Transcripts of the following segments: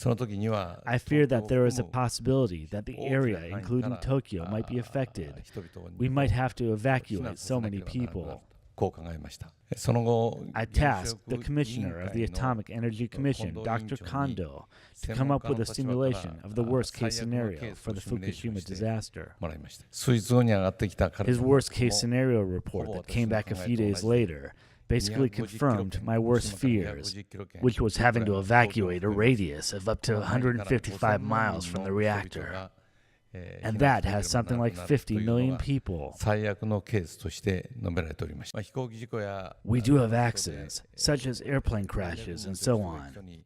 I fear that there is a possibility that the area, including Tokyo, might be affected. We might have to evacuate so many people. I tasked the Commissioner of the Atomic Energy Commission, Dr. Kondo, to come up with a simulation of the worst-case scenario for the Fukushima disaster. His worst-case scenario report that came back a few days later basically confirmed my worst fears, which was having to evacuate a radius of up to 155 miles from the reactor. And that has something like 50 million people. We do have accidents, such as airplane crashes and so on.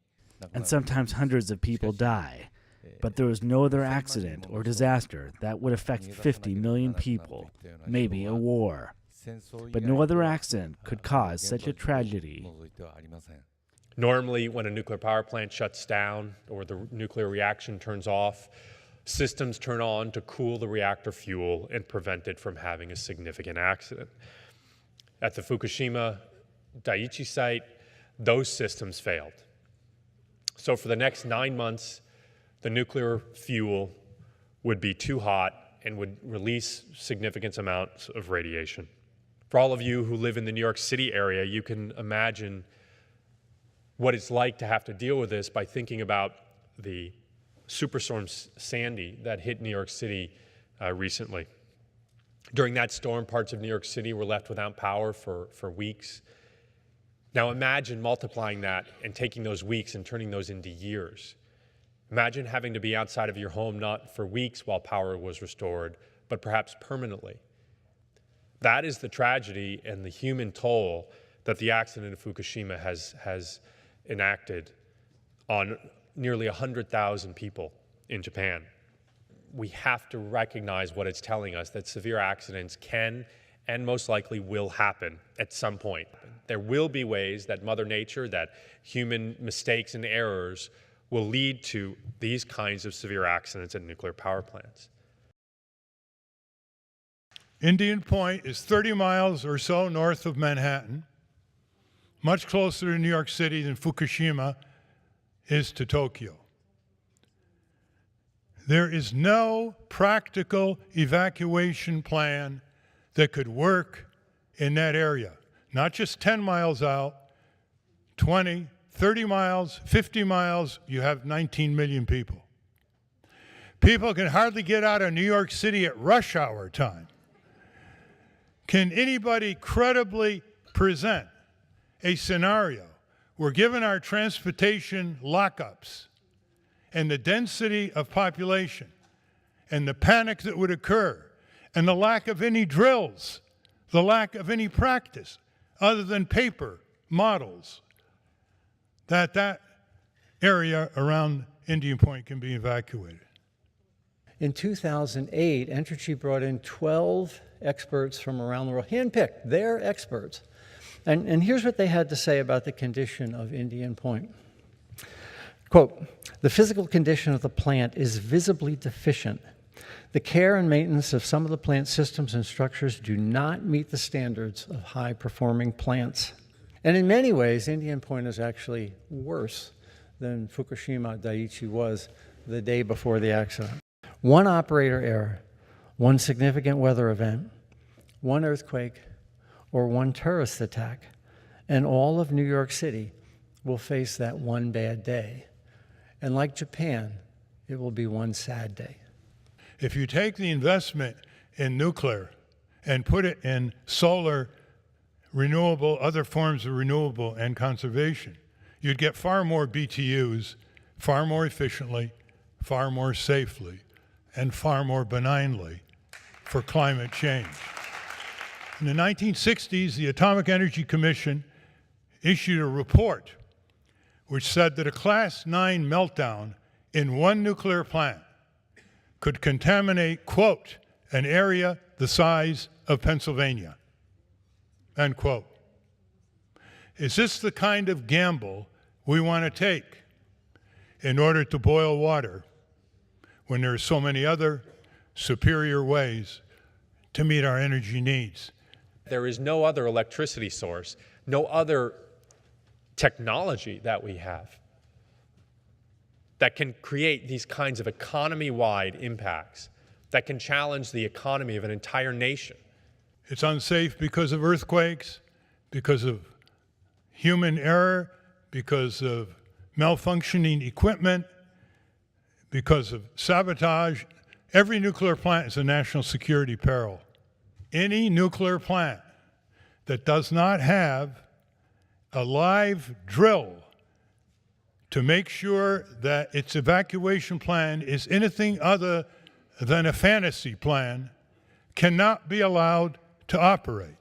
And sometimes hundreds of people die. But there is no other accident or disaster that would affect 50 million people, maybe a war. But no other accident could cause such a tragedy. Normally, when a nuclear power plant shuts down or the nuclear reaction turns off, systems turn on to cool the reactor fuel and prevent it from having a significant accident. At the Fukushima Daiichi site, those systems failed. So for the next 9 months, the nuclear fuel would be too hot and would release significant amounts of radiation. For all of you who live in the New York City area, you can imagine what it's like to have to deal with this by thinking about the Superstorm Sandy that hit New York City recently. During that storm, parts of New York City were left without power for weeks. Now imagine multiplying that and taking those weeks and turning those into years. Imagine having to be outside of your home not for weeks while power was restored, but perhaps permanently. That is the tragedy and the human toll that the accident of Fukushima has enacted on nearly 100,000 people in Japan. We have to recognize what it's telling us, that severe accidents can and most likely will happen at some point. There will be ways that Mother Nature, that human mistakes and errors will lead to these kinds of severe accidents at nuclear power plants. Indian Point is 30 miles or so north of Manhattan, much closer to New York City than Fukushima is to Tokyo. There is no practical evacuation plan that could work in that area. Not just 10 miles out, 20, 30 miles, 50 miles, you have 19 million people. People can hardly get out of New York City at rush hour time. Can anybody credibly present a scenario where, given our transportation lockups and the density of population and the panic that would occur and the lack of any drills, the lack of any practice other than paper models, that area around Indian Point can be evacuated? In 2008, Entergy brought in 12 experts from around the world, handpicked, they're experts. And here's what they had to say about the condition of Indian Point. Quote, "The physical condition of the plant is visibly deficient. The care and maintenance of some of the plant systems and structures do not meet the standards of high-performing plants. And in many ways, Indian Point is actually worse than Fukushima Daiichi was the day before the accident. One operator error, one significant weather event, one earthquake, or one terrorist attack, and all of New York City will face that one bad day. And like Japan, it will be one sad day." If you take the investment in nuclear and put it in solar, renewable, other forms of renewable and conservation, you'd get far more BTUs, far more efficiently, far more safely, and far more benignly for climate change. In the 1960s, the Atomic Energy Commission issued a report which said that a Class 9 meltdown in one nuclear plant could contaminate, quote, "an area the size of Pennsylvania," end quote. Is this the kind of gamble we want to take in order to boil water when there are so many other superior ways to meet our energy needs? There is no other electricity source, no other technology that we have that can create these kinds of economy-wide impacts that can challenge the economy of an entire nation. It's unsafe because of earthquakes, because of human error, because of malfunctioning equipment, because of sabotage. Every nuclear plant is a national security peril. Any nuclear plant that does not have a live drill to make sure that its evacuation plan is anything other than a fantasy plan cannot be allowed to operate.